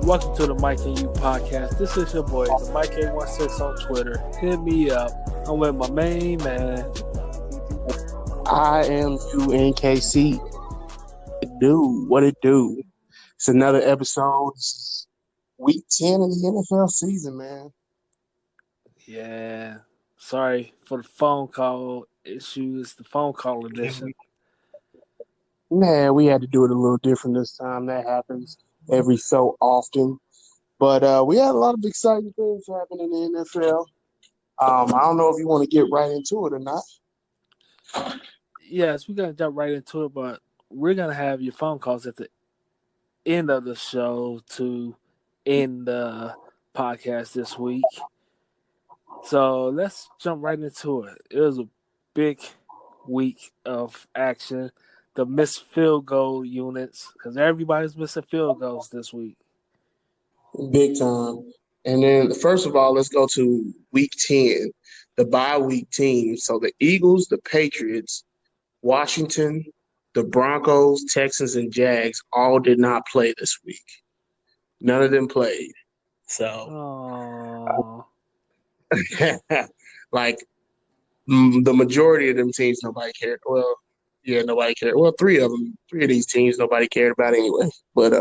Welcome to the Mike and You podcast. This is your boy, the Mike A16 on Twitter. Hit me up. I'm with my main man. I am UNKC. What it do? It's another episode. It's week 10 of the NFL season, man. Yeah. Sorry for the phone call issue. It's the phone call edition. Nah, we had to do it a little different this time. That happens every so often. But we had a lot of exciting things happening in the NFL. I don't know if you want to get right into it or not. Yes, we're going to jump right into it, but we're going to have your phone calls at the end of the show to end the podcast this week. So let's jump right into it. It was a big week of action. The missed field goal units, because everybody's missing field goals this week. Big time. And then, first of all, let's go to week 10, the bye week teams. So the Eagles, the Patriots, Washington, the Broncos, Texans, and Jags all did not play this week. None of them played. So, like, the majority of them teams, nobody cared. Well, yeah, nobody cared. Well, three of these teams, nobody cared about anyway. But,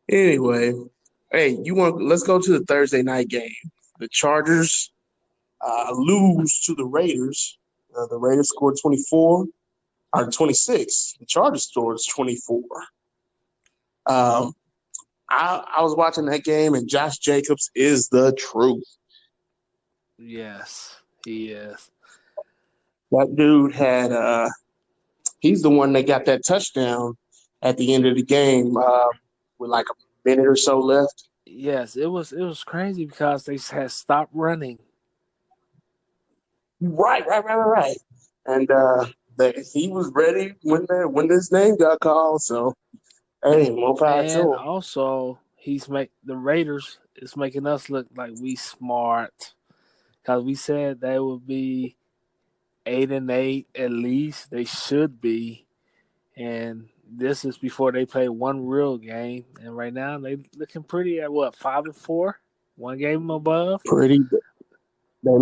anyway, hey, let's go to the Thursday night game. The Chargers lose to the Raiders. The Raiders scored 26. The Chargers scored 24. I was watching that game, and Josh Jacobs is the truth. Yes, he is. That dude had he's the one that got that touchdown at the end of the game with like a minute or so left. Yes, it was crazy because they had stopped running. Right. And he was ready when his name got called. So, hey, more power to him. And also, the Raiders is making us look like we smart because we said they would be 8-8 at least. They should be, and this is before they play one real game. And right now, they looking pretty at 5-4, one game above. Pretty. They're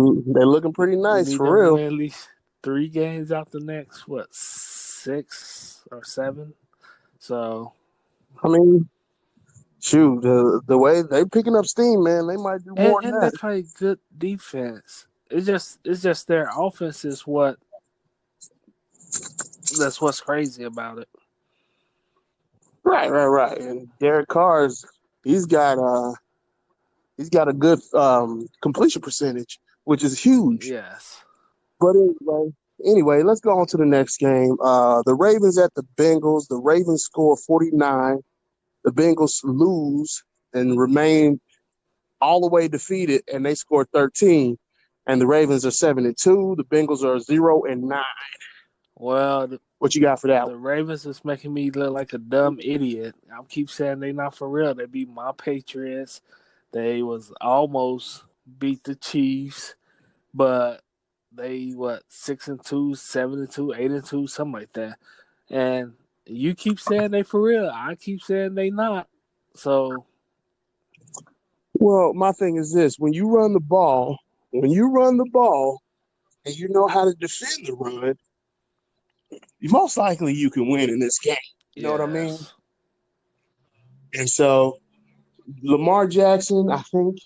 looking pretty nice for real. At least 3 games out the next 6 or 7. So, I mean, shoot, the way they're picking up steam, man, they might do more than that. And they play good defense. It's just their offense is that's what's crazy about it. Right. And Derek Carr's he's got a good completion percentage, which is huge. Yes. But anyway, let's go on to the next game. The Ravens at the Bengals. The Ravens score 49. The Bengals lose and remain all the way defeated, and they score 13. And the Ravens are 7-2. The Bengals are 0-9. Well, what you got for that? The Ravens is making me look like a dumb idiot. I keep saying they not for real. They beat my Patriots. They was almost beat the Chiefs, but they 6-2, 7-2, 8-2, something like that. And you keep saying they for real. I keep saying they not. So, well, my thing is this: when you run the ball, and you know how to defend the run, most likely you can win in this game. You know what I mean? And so, Lamar Jackson, I think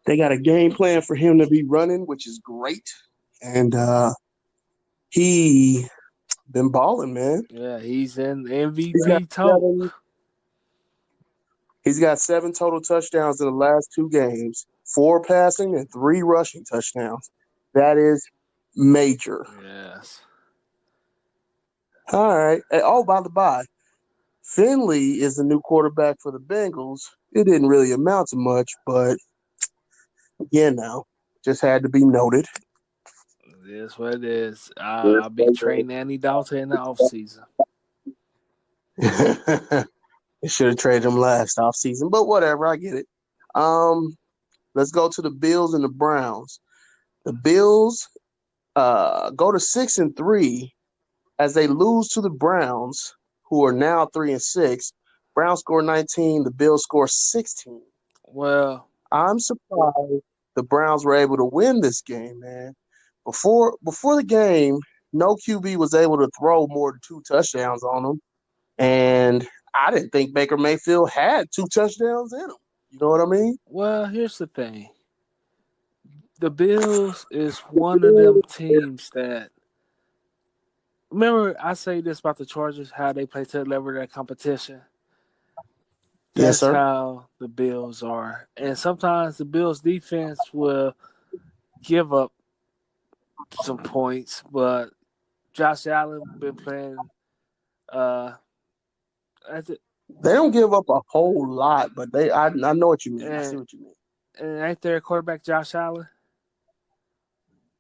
they got a game plan for him to be running, which is great. And he been balling, man. Yeah, he's in MVP talk. He's got 7 total touchdowns in the last 2 games, 4 passing and 3 rushing touchdowns. That is major. Yes. All right. By the by, Finley is the new quarterback for the Bengals. It didn't really amount to much, but just had to be noted. It is what it is. I'll be trading Andy Dalton in the offseason. They should have traded him last offseason, but whatever, I get it. Let's go to the Bills and the Browns. The Bills go to 6-3 as they lose to the Browns, who are now 3-6. Browns score 19. The Bills score 16. Well, I'm surprised the Browns were able to win this game, man. Before the game, no QB was able to throw more than 2 touchdowns on them, and I didn't think Baker Mayfield had 2 touchdowns in him. You know what I mean? here's the thing. The Bills is one of them teams that. Remember, I say this about the Chargers, how they play to the level of their competition. Yes, That's sir. how the Bills are. And sometimes the Bills defense will give up some points, but Josh Allen been playing They don't give up a whole lot, but I know what you mean. I see and, what you mean. and ain't their quarterback Josh Allen?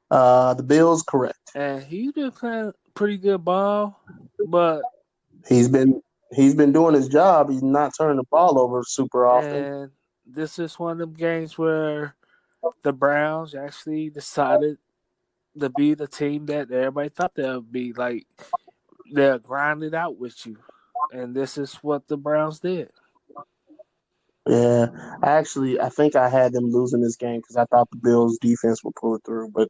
The Bills, correct. And he's been playing pretty good ball, but He's been doing his job. He's not turning the ball over super often. and this is one of them games where the Browns actually decided to be the team that everybody thought they would be. Like, they'll grind it out with you. And this is what the Browns did. Yeah, I think I had them losing this game because I thought the Bills' defense would pull it through, but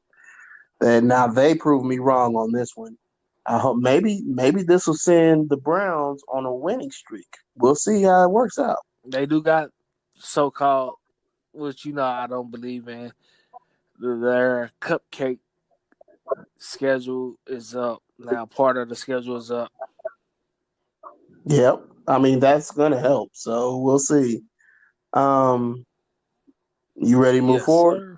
now they proved me wrong on this one. I hope maybe this will send the Browns on a winning streak. We'll see how it works out. They do got so-called, which I don't believe in. Their cupcake schedule is up now. Part of the schedule is up. Yep, I mean that's gonna help. So we'll see. You ready to move Yes, forward? sir.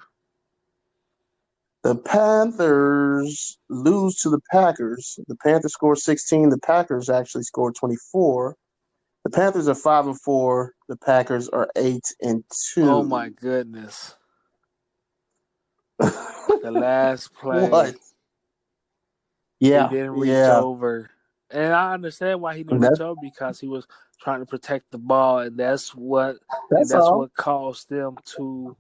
The Panthers lose to the Packers. The Panthers scored 16. The Packers actually scored 24. The Panthers are 5-4. The Packers are 8-2. Oh my goodness! The last play, What? he Yeah, didn't reach over, and I understand why he didn't reach over because he was trying to protect the ball, and that's what all. caused them to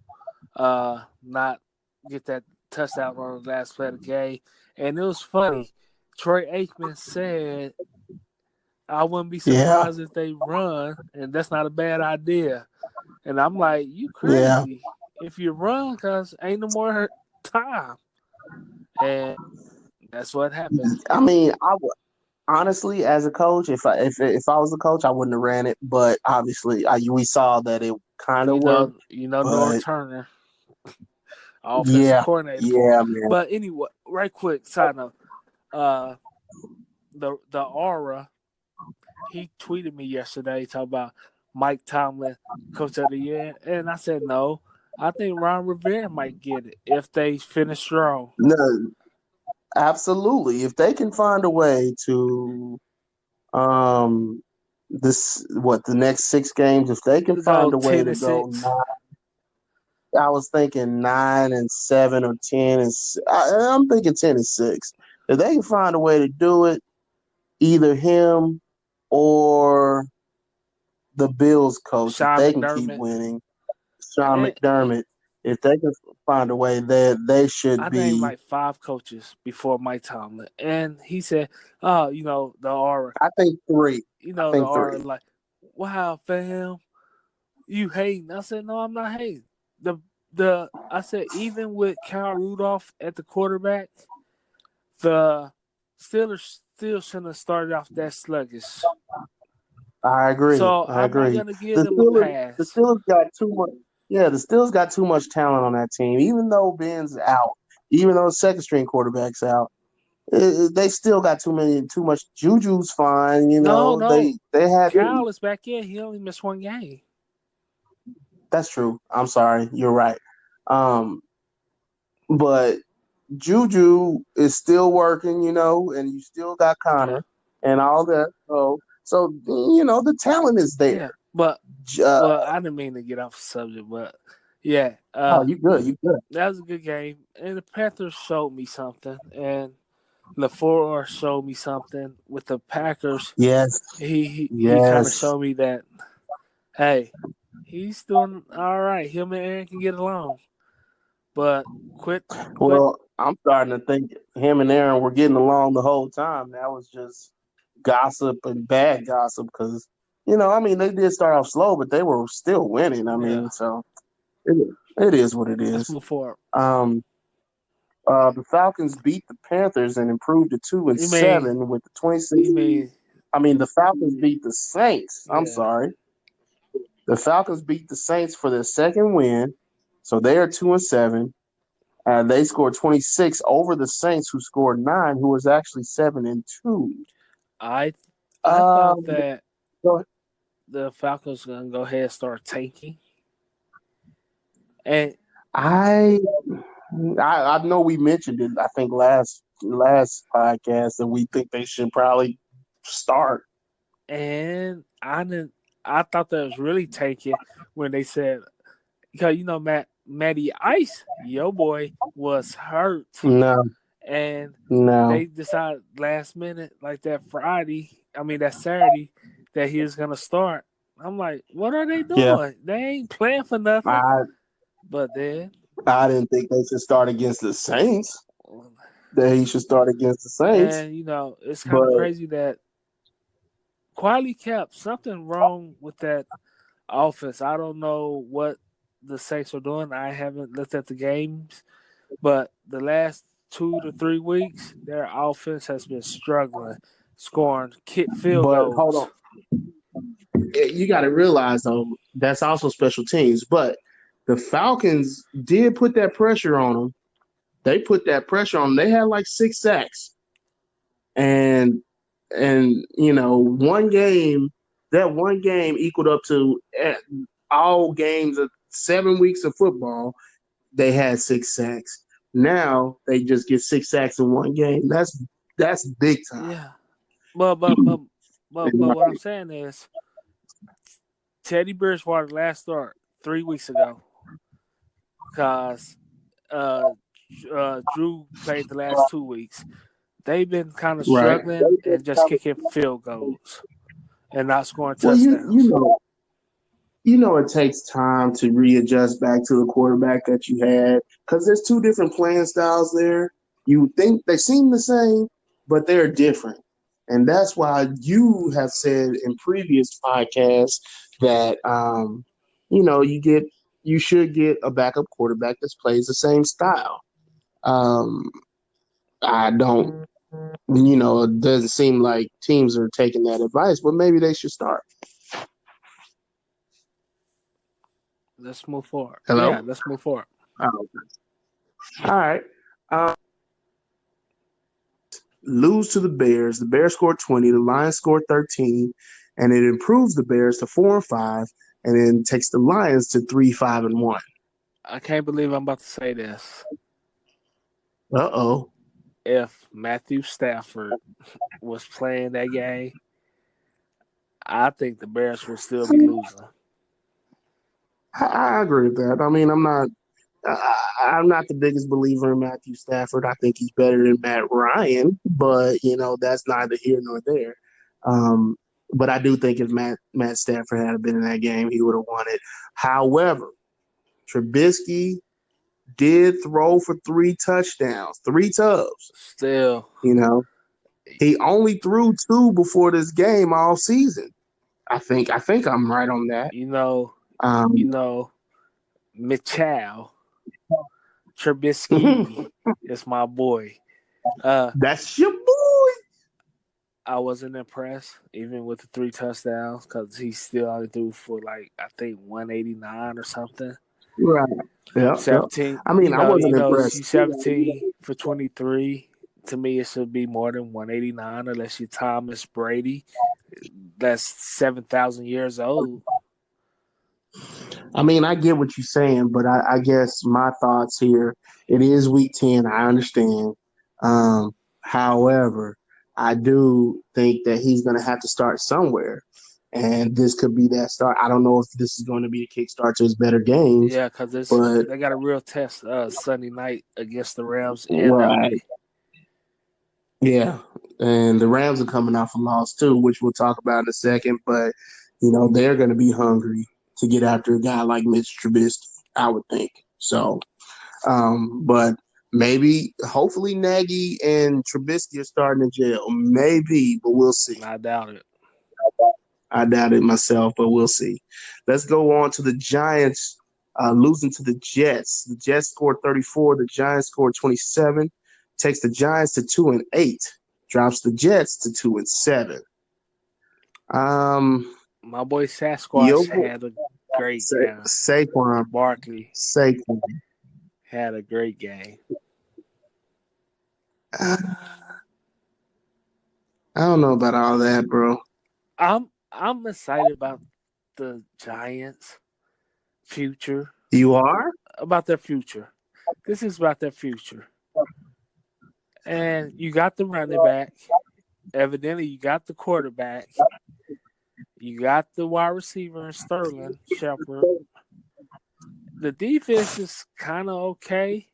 not get that touchdown on the last play of the game. And it was funny. Troy Aikman said, I wouldn't be surprised if they run, and that's not a bad idea. And I'm like, you crazy. If you run, because ain't no more time. And that's what happened. I mean, honestly, as a coach, if I was a coach, I wouldn't have ran it. But obviously, we saw that it kind of worked. North Turner, offensive coordinator. Yeah, man. But anyway, right quick, side note. The Aura, he tweeted me yesterday talking about Mike Tomlin, coach of the year, and I said no. I think Ron Rivera might get it if they finish strong. No, absolutely. If they can find a way to, the next 6 games, if they can find a way to go 9, I was thinking 9-7 or 10, and I'm thinking 10-6. If they can find a way to do it, either him or the Bills coach, Sean if they McDermott. can keep winning, Sean McDermott, if they can find a way, they should I be. named like 5 coaches before Mike Tomlin, and he said, "Oh, the Aura." I think 3. The Aura, like, wow, fam, you hating? I said, no, I'm not hating. I said, even with Kyle Rudolph at the quarterback, the Steelers still shouldn't have started off that sluggish. I agree. So I'm not gonna give them a pass. The Steelers got too much. Yeah, the Steelers got too much talent on that team. Even though Ben's out, even though second string quarterback's out, they still got too much. Juju's fine. No. They had Kyle is back in. He only missed 1 game. That's true. I'm sorry. You're right. But Juju is still working, and you still got Connor and all that. So the talent is there. Yeah, but I didn't mean to get off the subject, but yeah. You good. You good. That was a good game, and the Panthers showed me something, and LaFleur showed me something with the Packers. Yes, he kind of showed me that, hey, he's doing all right. Him and Aaron can get along, but quit. Well, I'm starting to think him and Aaron were getting along the whole time. That was just gossip and bad gossip because, I mean, they did start off slow, but they were still winning. I mean, so it is what it Let's is. move forward. The Falcons beat the Panthers and improved to 2-7 with the 26. The Falcons beat the Saints. I'm sorry. The Falcons beat the Saints for their second win, so they are 2-7. They scored 26 over the Saints, who scored 9, who was actually 7-2. I thought that the Falcons were gonna go ahead and start tanking, and I know we mentioned it. I think last podcast that we think they should probably start. And I thought that was really tanking when they said, because Matty Ice, your boy, was hurt. No. And they decided last minute, like that Saturday, that he was going to start. I'm like, what are they doing? Yeah. They ain't playing for nothing. But then I didn't think they should start against the Saints. That he should start against the Saints. And, it's kind of crazy that Quality kept something wrong with that offense. I don't know what the Saints are doing. I haven't looked at the games, but the last 2 to 3 weeks, their offense has been struggling, scoring field goals. Hold on. You got to realize, though, that's also special teams. But the Falcons did put that pressure on them. They put that pressure on them. They had like 6 sacks. And one game equaled up to all games of 7 weeks of football. They had 6 sacks. Now they just get 6 sacks in one game. That's big time. Yeah, but what I'm saying is, Teddy Bridgewater last start 3 weeks ago, because Drew played the last 2 weeks. They've been kind of struggling and just kicking field goals and not scoring touchdowns. It takes time to readjust back to the quarterback that you had, because there's 2 different playing styles there. You think they seem the same, but they're different. And that's why you have said in previous podcasts that, you should get a backup quarterback that plays the same style. It doesn't seem like teams are taking that advice, but maybe they should start. Let's move forward. Hello? Yeah, let's move forward. Oh, okay. All right. Lose to the Bears. The Bears scored 20. The Lions scored 13. And it improves the Bears to 4-5, and then takes the Lions to 3-5-1. I can't believe I'm about to say this. Uh-oh. If Matthew Stafford was playing that game, I think the Bears would still be losing. I agree with that. I mean, I'm not the biggest believer in Matthew Stafford. I think he's better than Matt Ryan, but that's neither here nor there. But I do think if Matt Stafford had been in that game, he would have won it. However, Trubisky did throw for 3 touchdowns, 3 tubs. Still, he only threw 2 before this game all season. I think I'm right on that. Mitchell Trubisky is my boy. That's your boy. I wasn't impressed, even with the 3 touchdowns, because he still only threw for 189 or something. Right. Yeah. 17. I mean, I wasn't impressed. 17 for 23. To me, it should be more than 189, unless you're Thomas Brady. That's 7,000 years old. I mean, I get what you're saying, but I guess my thoughts here, it is week 10. I understand. However, I do think that he's going to have to start somewhere. And this could be that start. I don't know if this is going to be a kickstart to his better games. Yeah, because they got a real test Sunday night against the Rams. Right. Yeah, and the Rams are coming off a loss too, which we'll talk about in a second. But, they're going to be hungry to get after a guy like Mitch Trubisky, I would think. So, but Maybe, hopefully, Nagy and Trubisky are starting in jail. Maybe, but we'll see. I doubt it. I doubt it myself, but we'll see. Let's go on to the Giants losing to the Jets. The Jets scored 34. The Giants scored 27. Takes the Giants to 2-8. Drops the Jets to 2-7. My boy Yo, Sasquatch had a great game. Saquon Barkley had a great game. I don't know about all that, bro. I'm excited about the Giants' future. You are? About their future. This is about their future. And you got the running back. Evidently, you got the quarterback. You got the wide receiver in Sterling Shepard. The defense is kind of okay.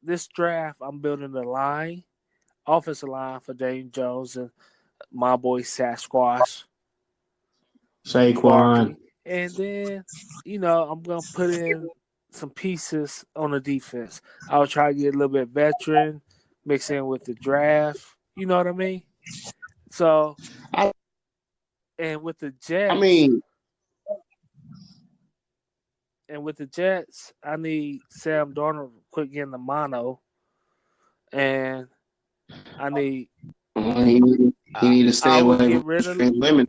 This draft, I'm building the line, offensive line for Daniel Jones and my boy Sasquatch. Saquon. Barkley. And then, I'm going to put in some pieces on the defense. I'll try to get a little bit veteran, mix in with the draft. You know what I mean? So, and with the Jets, I need Sam Darnold to quit getting the mono, and I need. He need to stay away get rid of lemon.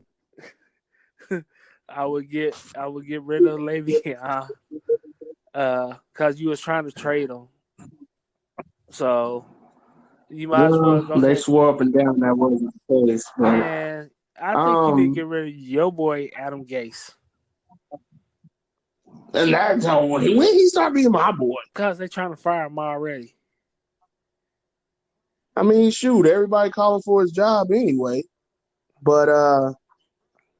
I would get rid of Le'Veon, because you was trying to trade him. So you might as well go. They swore up and down that wasn't the case. And I think you need to get rid of your boy Adam Gase. And that's how when he started being my boy. Because they're trying to fire him already. I mean, shoot, everybody calling for his job anyway. But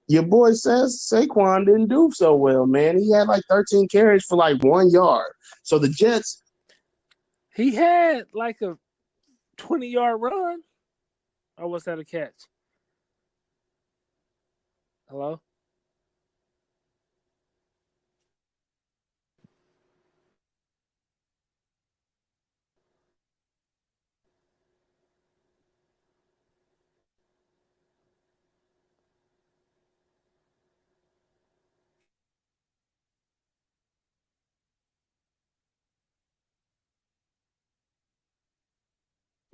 your boy says Saquon didn't do so well, man. He had like 13 carries for like 1 yard. So the Jets. He had like a 20-yard run. Or was that a catch? Hello?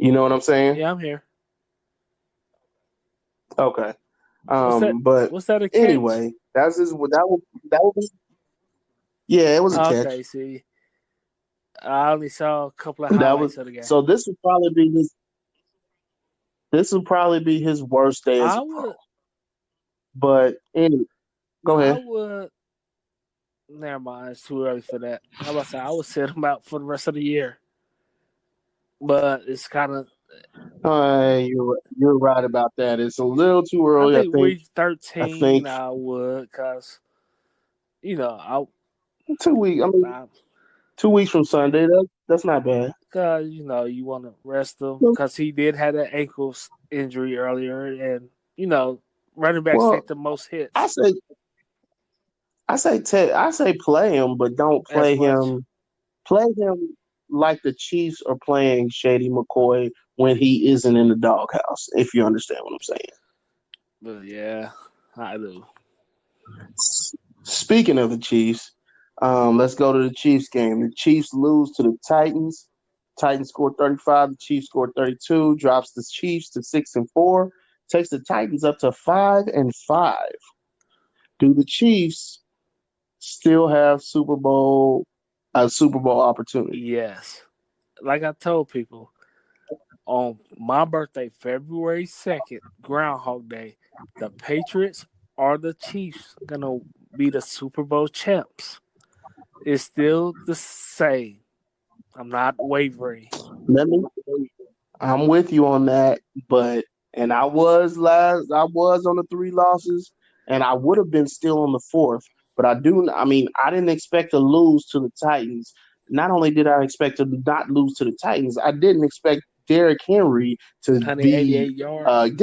You know what I'm saying? Yeah, I'm here. Okay. Was that a catch? Anyway, that would be. Yeah, it was a catch. Okay, see. I only saw a couple of highlights of the game. So this would probably be his worst day as a pro. But anyway, go ahead. Never mind, it's too early for that. I would set him out for the rest of the year. But it's kind of. You're right about that. It's a little too early. I think week 13. I would, because 2 weeks. 2 weeks from Sunday. That's not bad. Because you want to rest him, because he did have that ankle injury earlier, and running backs take the most hits. I say play him, but don't play him. Play him like the Chiefs are playing Shady McCoy when he isn't in the doghouse, if you understand what I'm saying. But yeah, I do. Speaking of the Chiefs, let's go to the Chiefs game. The Chiefs lose to the Titans. Titans scored 35. The Chiefs scored 32. Drops the Chiefs to 6-4. Takes the Titans up to 5-5. Do the Chiefs still have Super Bowl opportunity? Yes. Like I told people, on my birthday, February 2nd, Groundhog Day, the Patriots or the Chiefs going to be the Super Bowl champs. It's still the same. I'm not wavering. I'm with you on that, and I was on the 3 losses, and I would have been still on the 4th. But I didn't expect to lose to the Titans. Not only did I expect to not lose to the Titans, I didn't expect Derrick Henry to 188 yards.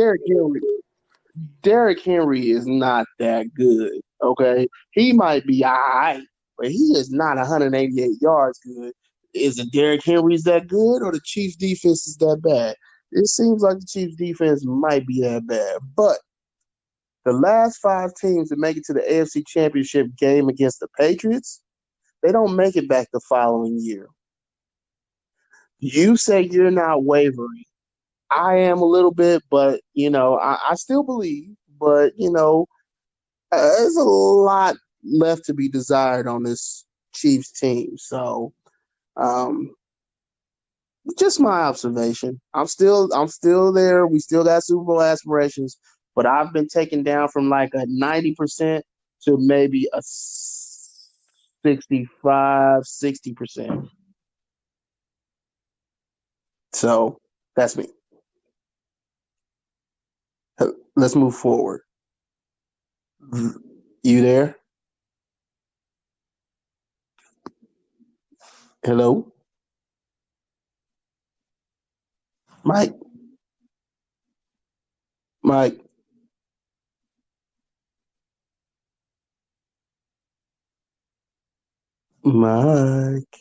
Derrick Henry is not that good, okay? He might be all right, but he is not 188 yards good. is it Derrick Henry's that good or the Chiefs defense is that bad? It seems like the Chiefs defense might be that bad. But the last 5 teams that make it to the AFC Championship game against the Patriots, they don't make it back the following year. You say you're not wavering. I am a little bit, but, I still believe. But, there's a lot left to be desired on this Chiefs team. So, just my observation. I'm still there. We still got Super Bowl aspirations, but I've been taken down from like a 90% to maybe a 65, 60%. So that's me. Let's move forward. You there? Hello? Mike? Mike? Mike?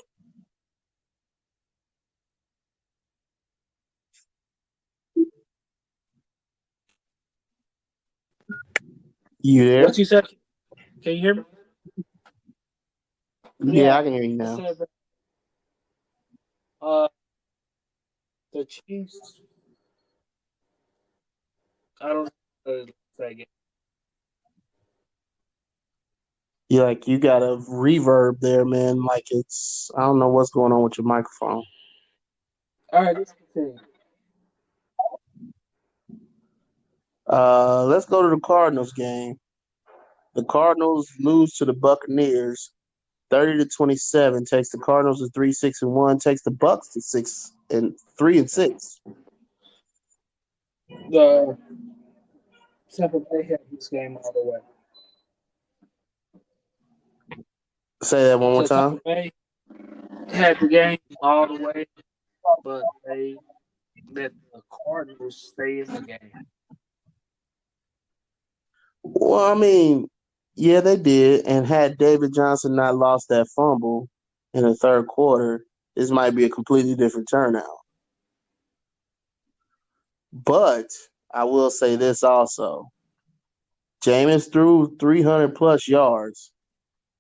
You there? What you said? Can you hear me? Yeah, I can hear you now. I said that, the Chiefs. I don't know that game. You got a reverb there, man. Like I don't know what's going on with your microphone. All right, let's continue. Let's go to the Cardinals game. The Cardinals lose to the Buccaneers, 30-27. Takes the Cardinals to 3-6-1. Takes the Bucs to 3-6. The Tampa Bay had this game all the way. Say that one more So time. Tampa Bay had the game all the way, but they let the Cardinals stay in the game. Well, I mean, yeah, they did. And had David Johnson not lost that fumble in the third quarter, this might be a completely different turnout. But I will say this also. Jameis threw 300-plus yards,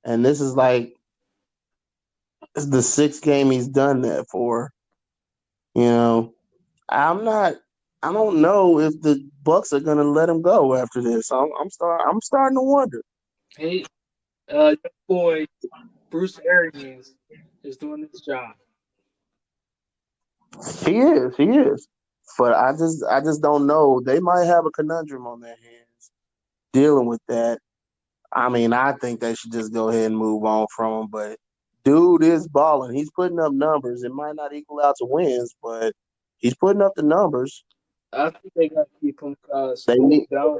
and this is like the 6th game he's done that for. I don't know if the Bucs are gonna let him go after this. I'm starting to wonder. Hey, your boy Bruce Arians is doing his job. He is. But I just don't know. They might have a conundrum on their hands dealing with that. I mean, I think they should just go ahead and move on from him. But dude is balling. He's putting up numbers. It might not equal out to wins, but he's putting up the numbers. I think they got to keep him because They need. down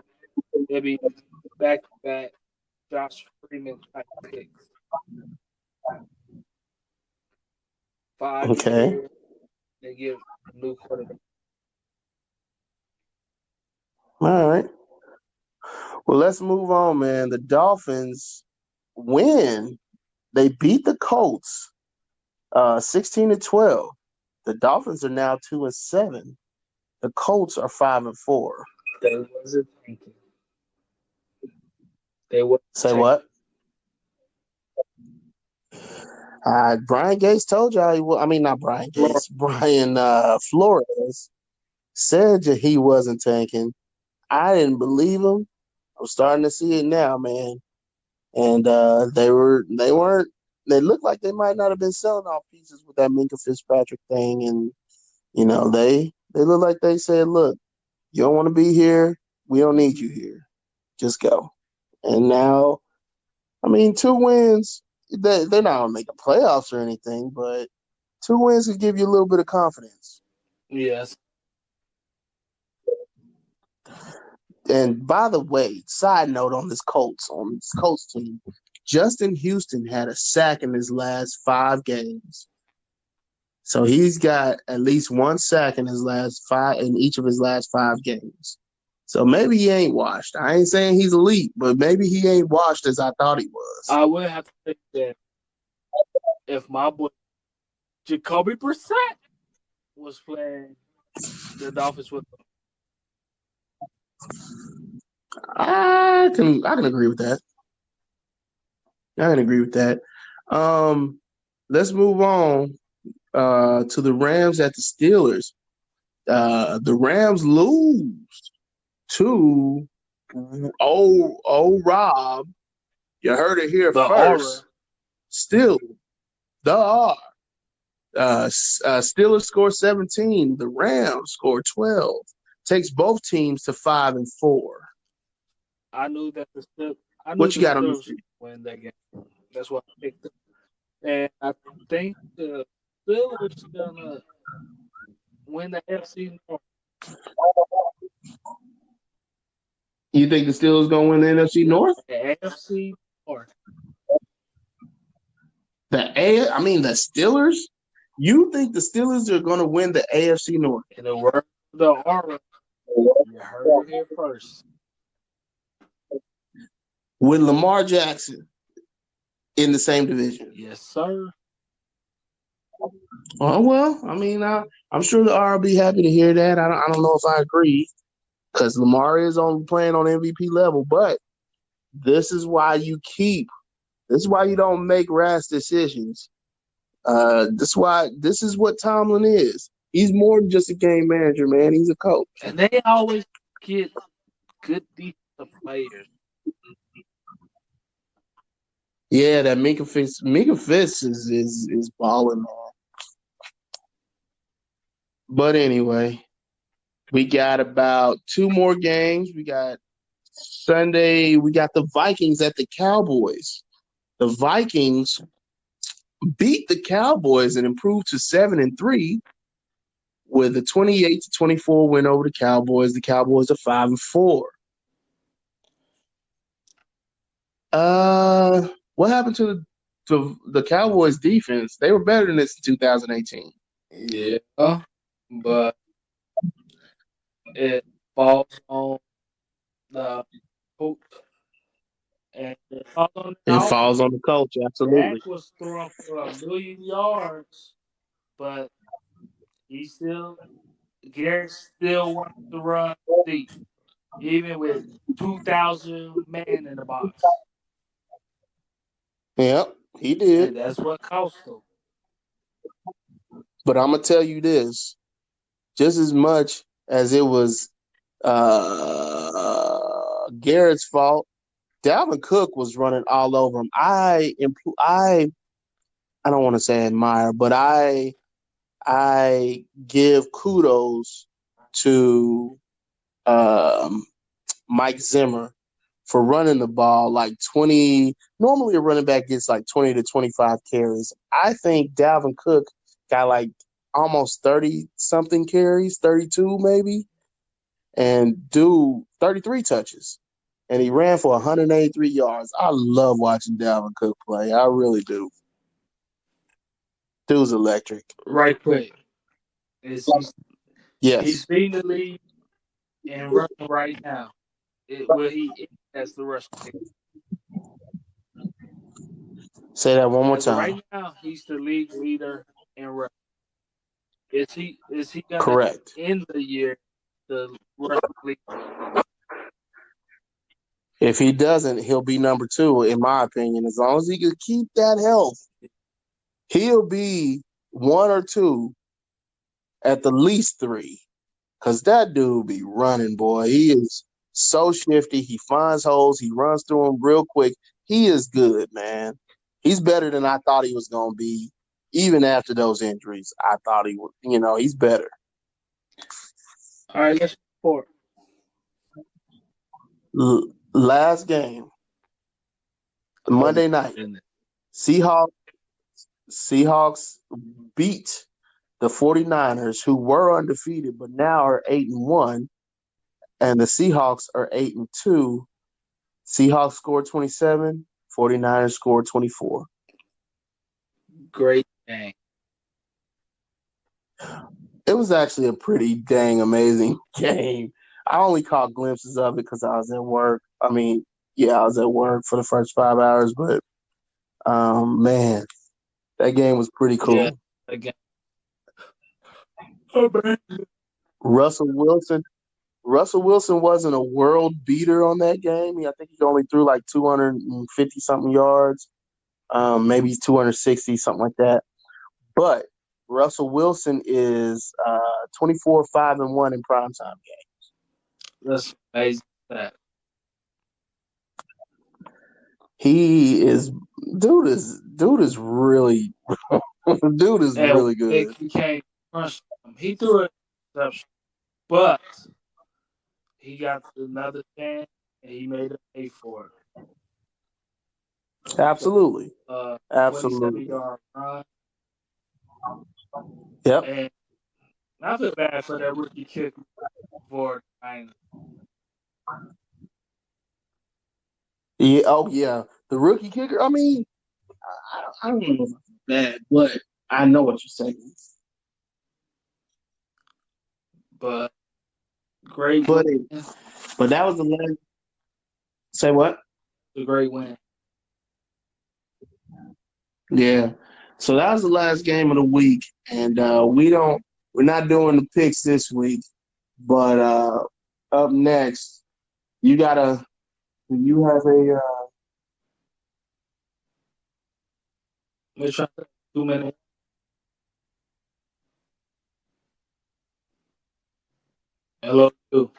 maybe back to back Josh Freeman type picks. 5 Okay. years, they give new quarterback. All right. Well, let's move on, man. The Dolphins win. They beat the Colts 16-12. The Dolphins are now 2-7. The Colts are 5-4. They wasn't thinking. They wasn't Say thinking. what? Brian Gates told y'all not Brian Gates. Brian Flores said that he wasn't tanking. I didn't believe him. I'm starting to see it now, man. And they weren't. They looked like they might not have been selling off pieces with that Minkah Fitzpatrick thing, and they look like they said, "Look, you don't want to be here. We don't need you here. Just go." And now, 2 wins. They're not gonna make the playoffs or anything, but 2 wins could give you a little bit of confidence. Yes. And by the way, side note on this Colts team, Justin Houston had a sack in his last 5 games. So he's got at least 1 sack in each of his last 5 games. So maybe he ain't washed. I ain't saying he's elite, but maybe he ain't washed as I thought he was. I would have to say that if my boy Jacoby Brissett was playing the Dolphins with them. I can agree with that. I can agree with that. Let's move on to the Rams at the Steelers. The Rams lose to Rob. You heard it here The first. aura. Still, the R. Steelers score 17. The Rams score 12. Takes both teams to 5-4. I knew that What you got on this Steelers would win that game. That's why I picked them. And I think the Steelers gonna win the FC North. You think the Steelers gonna win the NFC North? The AFC North. The Steelers? You think the Steelers are gonna win the AFC North? In the word of the aura, you heard it here first. With Lamar Jackson in the same division? Yes, sir. Oh, well, I'm sure the R will be happy to hear that. I don't know if I agree because Lamar is playing on MVP level, but this is why you don't make rash decisions. This is what Tomlin is. He's more than just a game manager, man. He's a coach. And they always get good defensive players. Yeah, that Minka Fitz is balling, man. But anyway, we got about 2 more games. We got Sunday. We got the Vikings at the Cowboys. The Vikings beat the Cowboys and improved to 7-3 with a 28-24 win over the Cowboys. The Cowboys are 5-4. What happened to the Cowboys defense? They were better than this in 2018. Yeah, but it falls on the coach. And it falls on the coach, absolutely. Dak was throwing for 1,000,000 yards, but Garrett still wants to run deep, even with 2,000 men in the box. Yep, he did. And that's what cost him. But I'm going to tell you this. Just as much as it was Garrett's fault, Dalvin Cook was running all over him. I don't want to say admire, but I give kudos to Mike Zimmer for running the ball like 20. Normally a running back gets like 20 to 25 carries. I think Dalvin Cook got like almost 30-something carries, 32 maybe, and 33 touches. And he ran for 183 yards. I love watching Dalvin Cook play. I really do. Dude's electric. Right quick. Yes. He's beating the league and running right now. He has the rush. Say that one more time. Right now, he's the league leader in rush. Is he going to end the year the rush leader? If he doesn't, he'll be number 2, in my opinion. As long as he can keep that health, he'll be 1 or 2, at the least 3. Because that dude be running, boy. He is so shifty. He finds holes. He runs through them real quick. He is good, man. He's better than I thought he was going to be. Even after those injuries, I thought he would. He's better. All right, let's report. Last game, Monday night, Seahawks beat the 49ers, who were undefeated but now are 8-1, and the Seahawks are 8-2. Seahawks scored 27, 49ers scored 24. Great game. It was actually a pretty dang amazing game. I only caught glimpses of it because I was at work. I was at work for the first 5 hours, but man, that game was pretty cool. Yeah. again. Oh, man. Russell Wilson. Russell Wilson wasn't a world beater on that game. I think he only threw like 250 something yards, maybe 260, something like that. But Russell Wilson is 24-5-1 in primetime games. That's amazing. That He is dude is really dude is and really good. he can't crush him. He threw an interception, but he got another chance and he made a pay for it. Absolutely. 27 Absolutely. yard run. Yep. And I feel bad for that rookie kick for Niners. Yeah. Oh yeah. The rookie kicker. I mean, I don't know if it's bad, but I know what you're saying. But great But win. but that was the last. Say what? A great win. Yeah. So that was the last game of the week, and we're not doing the picks this week. But up next, you have a We're trying to 2 minutes. Hello, you.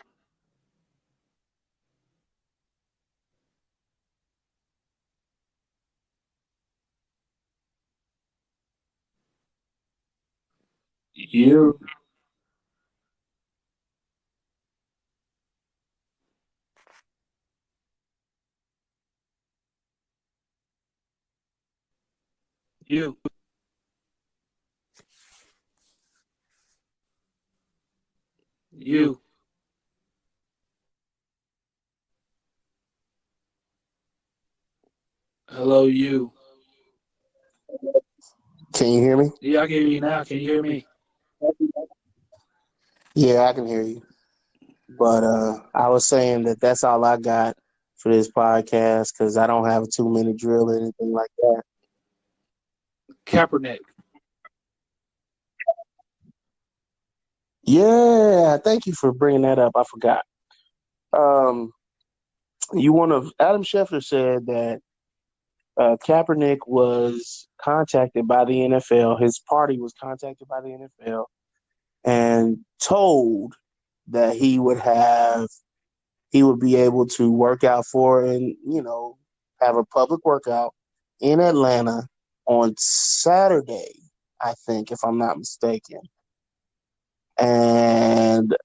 You. You. You. Hello, you. Can you hear me? Yeah, I can hear you now. Can you hear me? Yeah, I can hear you. But I was saying that's all I got for this podcast because I don't have a 2 minute drill or anything like that. Kaepernick. Yeah, thank you for bringing that up. I forgot. Um, Adam Schefter said that Kaepernick was contacted by the NFL. His party was contacted by the NFL and told that he would be able to work out for and have a public workout in Atlanta on Saturday, I think, if I'm not mistaken. And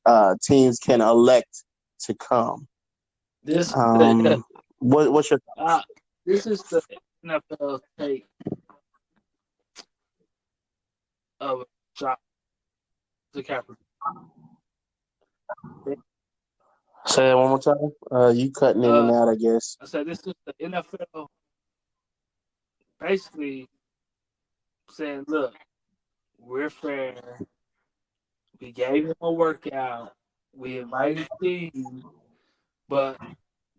teams can elect to come. This What's your thoughts? this is the NFL take of a shot to Kaepernick. Say that one more time. You cutting in and out, I guess. I said this is the NFL basically saying, look, we're fair. We gave him a workout. We invited teams, but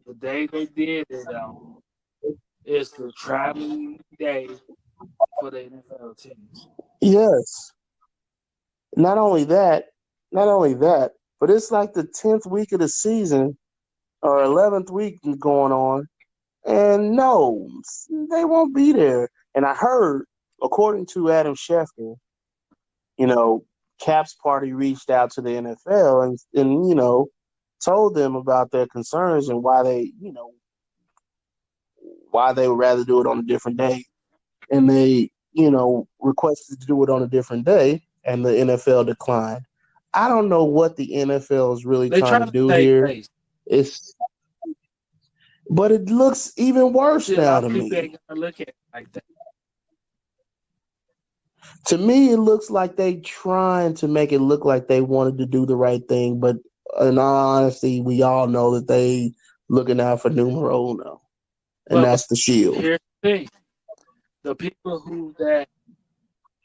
the day they did it on is the traveling day for the NFL teams. Yes. Not only that, but it's like the 10th week of the season or 11th week going on, and no, they won't be there. And I heard, according to Adam Schefter, Cap's party reached out to the NFL and told them about their concerns and why they would rather do it on a different day. And they, requested to do it on a different day, and the NFL declined. I don't know what the NFL is really They trying try to to do save here. face. But it looks even worse See, a now lot to of people me. ain't gonna look at it like that. To me, it looks like they trying to make it look like they wanted to do the right thing, but in all honesty, we all know that they looking out for numero uno, and But that's the Shield. here's the thing: the people who that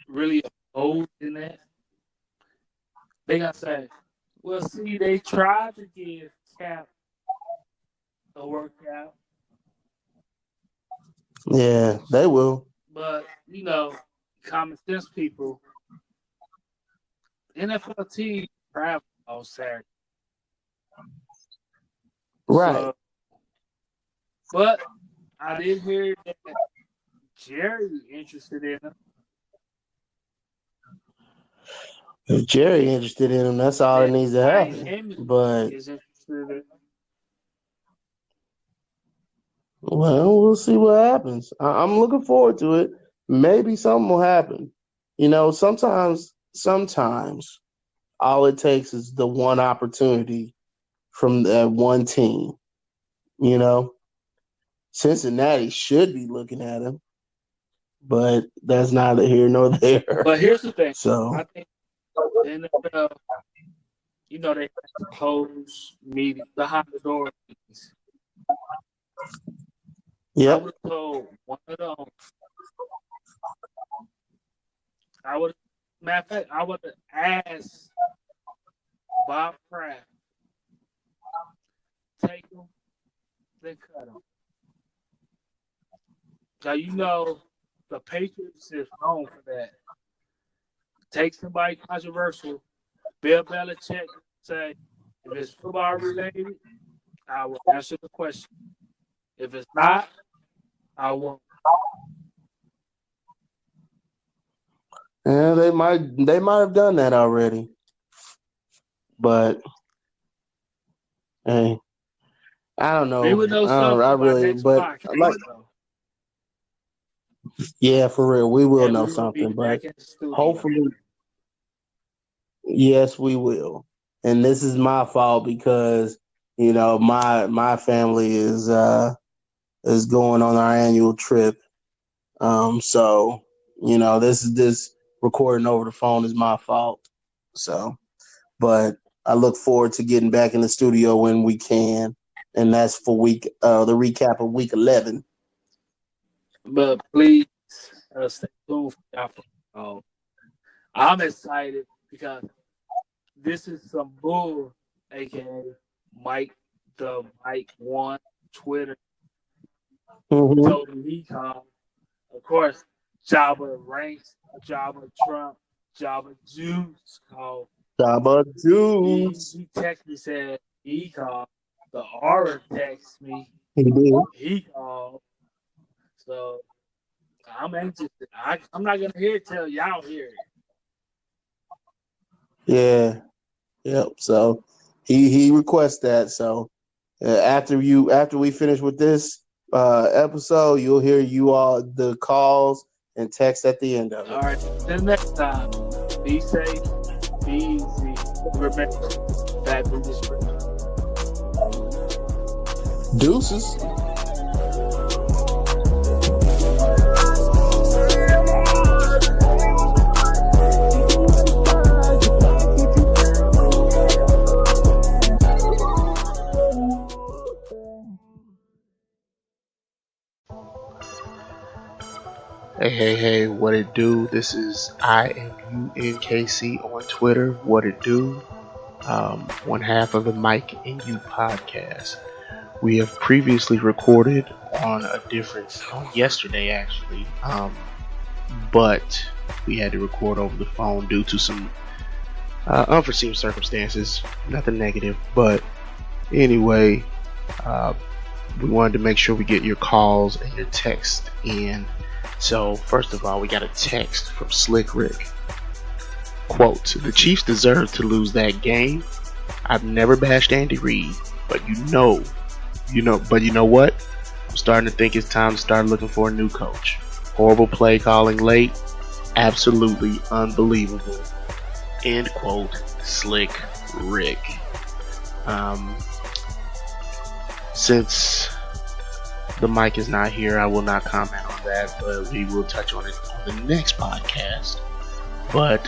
really oppose in that, they gonna say, "Well, see, they tried to give Cap a workout, Yeah, they will. but common sense people, NFL team travel on Saturday. Right. So, but I did hear that Jerry interested in him. If Jerry interested in him, that's all that needs to happen. Miami But is interested in him. well, we'll see what happens. I'm looking forward to it. Maybe something will happen. You know, sometimes all it takes is the one opportunity from that one team. You know, Cincinnati should be looking at him, but that's neither here nor there. But here's the thing. So I think the NFL, you know, they have to close meetings, behind the door meetings. I yep. would have told one of them. Matter of fact, I would have asked Bob Kraft, take him, then cut him. Now, you know, the Patriots is known for that. Take somebody controversial. Bill Belichick say, if it's football related, I will answer the question. If it's not, I won't. Yeah, they might have done that already. But hey, I don't know. We would know something I by really, next but podcast, like, though. yeah, for real, we will And know we will something. be But back in the studio. hopefully, yes, we will. And this is my fault because you know my family is going on our annual trip. So you know this recording over the phone is my fault. So, but I look forward to getting back in the studio when we can, and that's for the recap of week 11. But please stay tuned for that. I'm excited because this is some bull, aka Mike the Mike One Twitter Mm-hmm. told me he called. Of course, Jabba Ranks, Jabba Trump, Jabba Juice called. Jabba Juice. He texted me, said he called. The Aura texted me. He did. He called. So I'm anxious. I'm not gonna hear it till y'all hear it. Yeah. Yep. So he requests that. So after we finish with this episode, you'll hear the calls and text at the end of it. All right. Till next time. Be safe. Be easy. Remember, fabulous. Deuces. Hey, what it do? This is IMUNKC on Twitter. What it do? One half of the Mike and You podcast. We have previously recorded on yesterday actually, but we had to record over the phone due to some unforeseen circumstances. Nothing negative, but anyway, we wanted to make sure we get your calls and your text in. So first of all, we got a text from Slick Rick. Quote, the Chiefs deserve to lose that game. I've never bashed Andy Reid, but you know what? I'm starting to think it's time to start looking for a new coach. Horrible play calling late. Absolutely unbelievable. End quote, Slick Rick. Since the mic is not here, I will not comment on that, but we will touch on it on the next podcast. But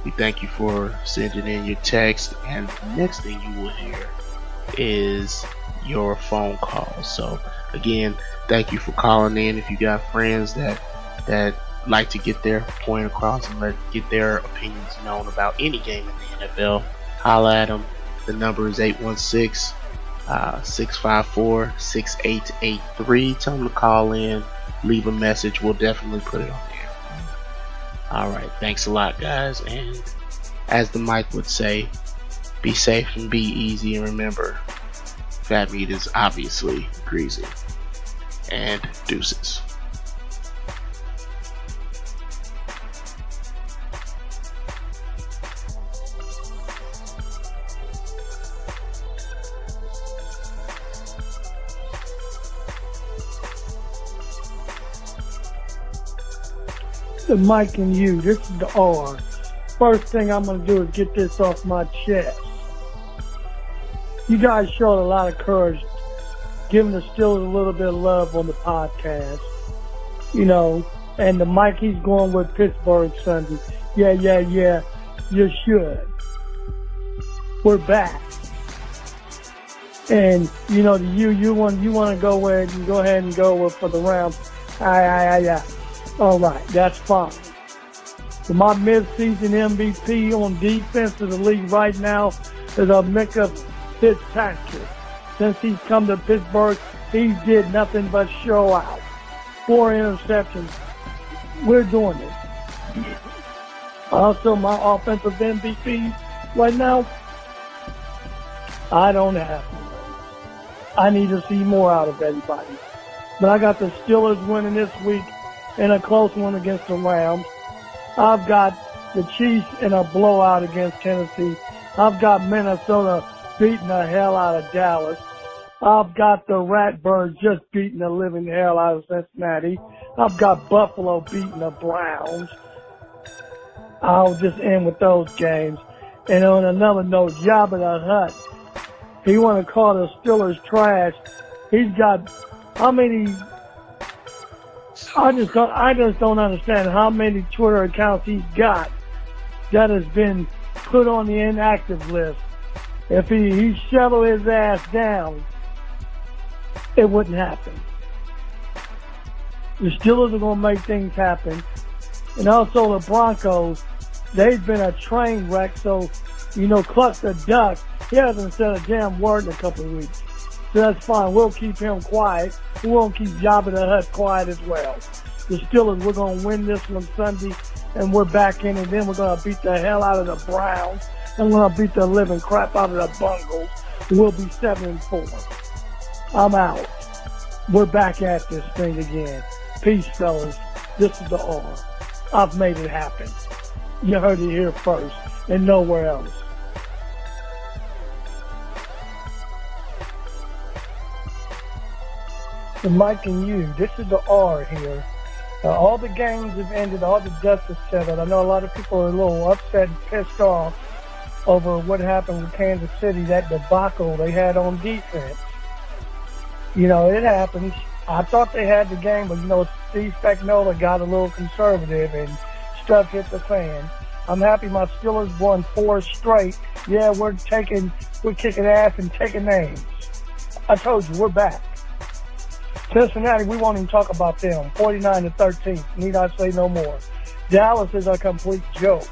we thank you for sending in your text, and the next thing you will hear is your phone call. So again, thank you for calling in. If you got friends that like to get their point across and get their opinions known about any game in the NFL, holla at them. The number is 816 654-6883. Tell them to call in, leave a message. We'll definitely put it on there. All right, thanks a lot, guys. And as the mic would say, be safe and be easy. And remember, fat meat is obviously greasy. And deuces. The Mike and you, this is the R. First thing I'm going to do is get this off my chest. You guys showed a lot of courage, giving the Steelers a little bit of love on the podcast. You know, and the Mike, he's going with Pittsburgh Sunday. Yeah, you should. We're back. And, you know, you want to go where you go ahead and go with for the Rams. Yeah. All right, that's fine. So my mid-season MVP on defense of the league right now is Micah Fitzpatrick. Since he's come to Pittsburgh, he did nothing but show out. 4 interceptions. We're doing it. Also, my offensive MVP right now, I don't have one. I need to see more out of everybody. But I got the Steelers winning this week in a close one against the Rams. I've got the Chiefs in a blowout against Tennessee. I've got Minnesota beating the hell out of Dallas. I've got the Ratbirds just beating the living hell out of Cincinnati. I've got Buffalo beating the Browns. I'll just end with those games. And on another note, Jabba the Hutt, he want to call the Steelers trash. He's got how many? I just don't understand how many Twitter accounts he's got that has been put on the inactive list. If he shoveled his ass down, it wouldn't happen. The Steelers are going to make things happen. And also the Broncos, they've been a train wreck. So, you know, Cluck the Duck, he hasn't said a damn word in a couple of weeks. So that's fine. We'll keep him quiet. We won't keep Jabba the Hutt quiet as well. The Steelers, we're going to win this one Sunday, and we're back in, and then we're going to beat the hell out of the Browns, and we're going to beat the living crap out of the Bungles. We'll be 7-4. I'm out. We're back at this thing again. Peace, fellas. This is the R. I've made it happen. You heard it here first, and nowhere else. The Mike and you, this is the R here. All the games have ended, all the dust is settled. I know a lot of people are a little upset and pissed off over what happened with Kansas City, that debacle they had on defense. You know, it happens. I thought they had the game, but, you know, Steve Spagnuolo got a little conservative and stuff hit the fan. I'm happy my Steelers won 4 straight. Yeah, we're kicking ass and taking names. I told you, we're back. Cincinnati, we won't even talk about them. 49-13. Need I say no more. Dallas is a complete joke.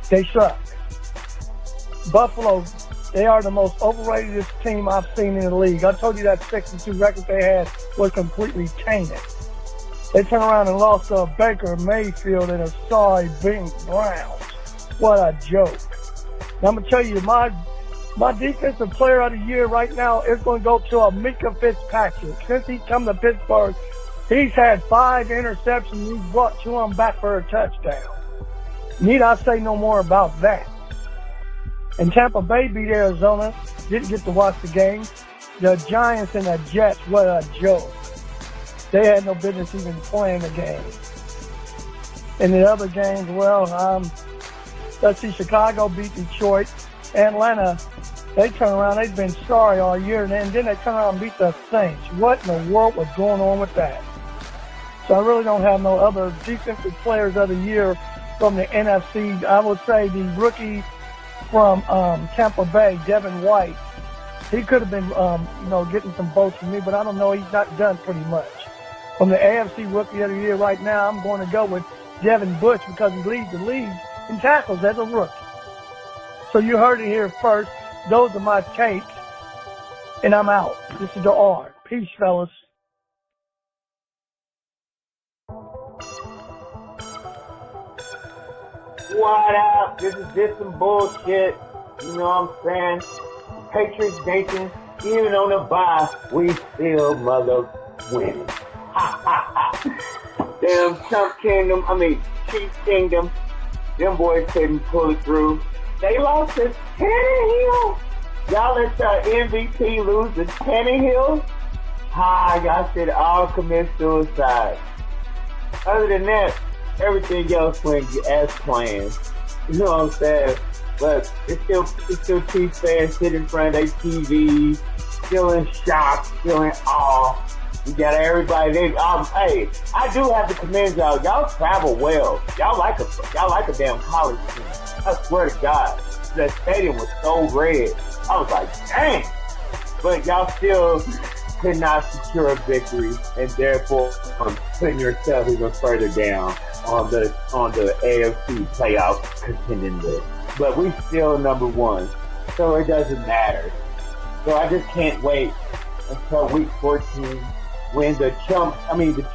They suck. Buffalo, they are the most overrated team I've seen in the league. I told you that 6-2 record they had was completely tainted. They turned around and lost to Baker Mayfield and a sorry beating Browns. What a joke. Now, I'm going to tell you, my defensive player of the year right now is going to go to Micah Fitzpatrick. Since he's come to Pittsburgh, he's had 5 interceptions. He's brought 2 of them back for a touchdown. Need I say no more about that? And Tampa Bay beat Arizona. Didn't get to watch the game. The Giants and the Jets, what a joke. They had no business even playing the game. And the other games, well, let's see, Chicago beat Detroit. Atlanta, they turn around, they've been sorry all year, and then they turn around and beat the Saints. What in the world was going on with that? So I really don't have no other defensive players of the year from the NFC. I would say the rookie from Tampa Bay, Devin White, he could have been, getting some votes from me, but I don't know. He's not done pretty much. From the AFC rookie of the year right now, I'm going to go with Devin Bush because he leads the league in tackles as a rookie. So you heard it here first. Those are my takes, and I'm out. This is the R. Peace, fellas. What up? This is just some bullshit. You know what I'm saying? Patriots Nation, even on the bye, we still mother winning. Ha ha ha. Damn Chiefs Kingdom, them boys couldn't pull it through. They lost to Tannehill. Y'all let your MVP lose to Tannehill? Y'all should all commit suicide. Other than that, everything else went as planned. You know what I'm saying? But it's still Chiefs fans sitting in front of their TV, still in shock, still in awe. You got everybody. Hey, I do have to commend y'all. Y'all travel well. Y'all like a damn college team. I swear to God, the stadium was so red. I was like, dang. But y'all still could not secure a victory, and therefore putting yourself even further down on the AFC playoff contending list. But we still number one, so it doesn't matter. So I just can't wait until week 14 when the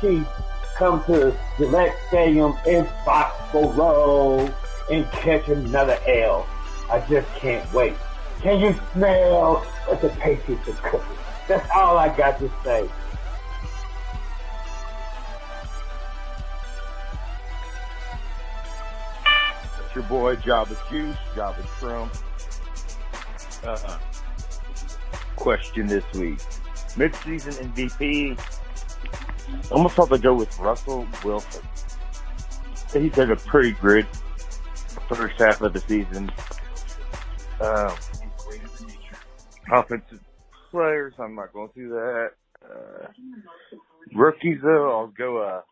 Chiefs come to Gillette Stadium in Foxborough and catch another L. I just can't wait. Can you smell what the Patriots are cooking? That's all I got to say. It's your boy Jabba Juice, Jabba Trump. Question this week. Mid-season MVP. I almost thought to go with Russell Wilson. He's had a pretty good first half of the season. Offensive players, I'm not going through that. Rookies, though, I'll go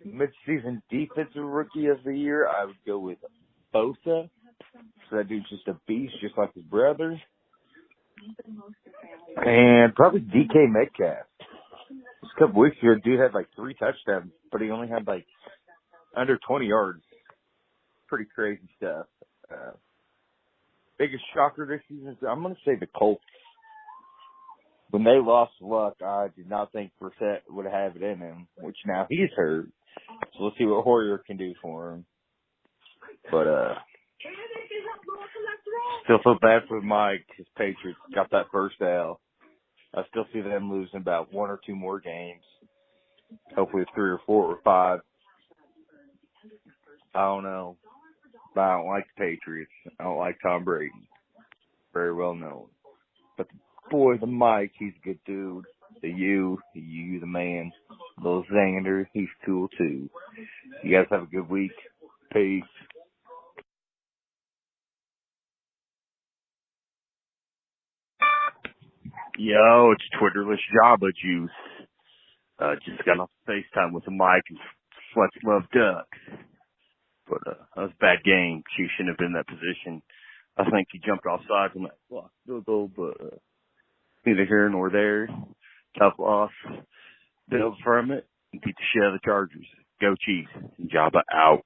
mid-season defensive rookie of the year. I would go with Bosa. So that dude's just a beast, just like his brother. And probably DK Metcalf. Just a couple weeks ago, dude had like 3 touchdowns, but he only had like under 20 yards. Pretty crazy stuff. Biggest shocker this season, I'm going to say the Colts. When they lost Luck, I did not think Brissett would have it in him, which now he's hurt. So we'll see what Hoyer can do for him. But still feel bad for Mike. His Patriots got that first L. I still see them losing about 1 or 2 more games. Hopefully 3 or 4 or 5. I don't know. But I don't like the Patriots. I don't like Tom Brady. Very well known. But the boy, the Mike, he's a good dude. You, the man. Little Xander, he's cool too. You guys have a good week. Peace. Yo, it's Twitterless Jabba Juice. Just got off FaceTime with the mic and Sluts Love Ducks. But that was a bad game. Chiefs shouldn't have been in that position. I think he jumped offside from that block field goal, but neither here nor there. Tough loss. Build from it and beat the shit out of the Chargers. Go Chiefs. Jabba out.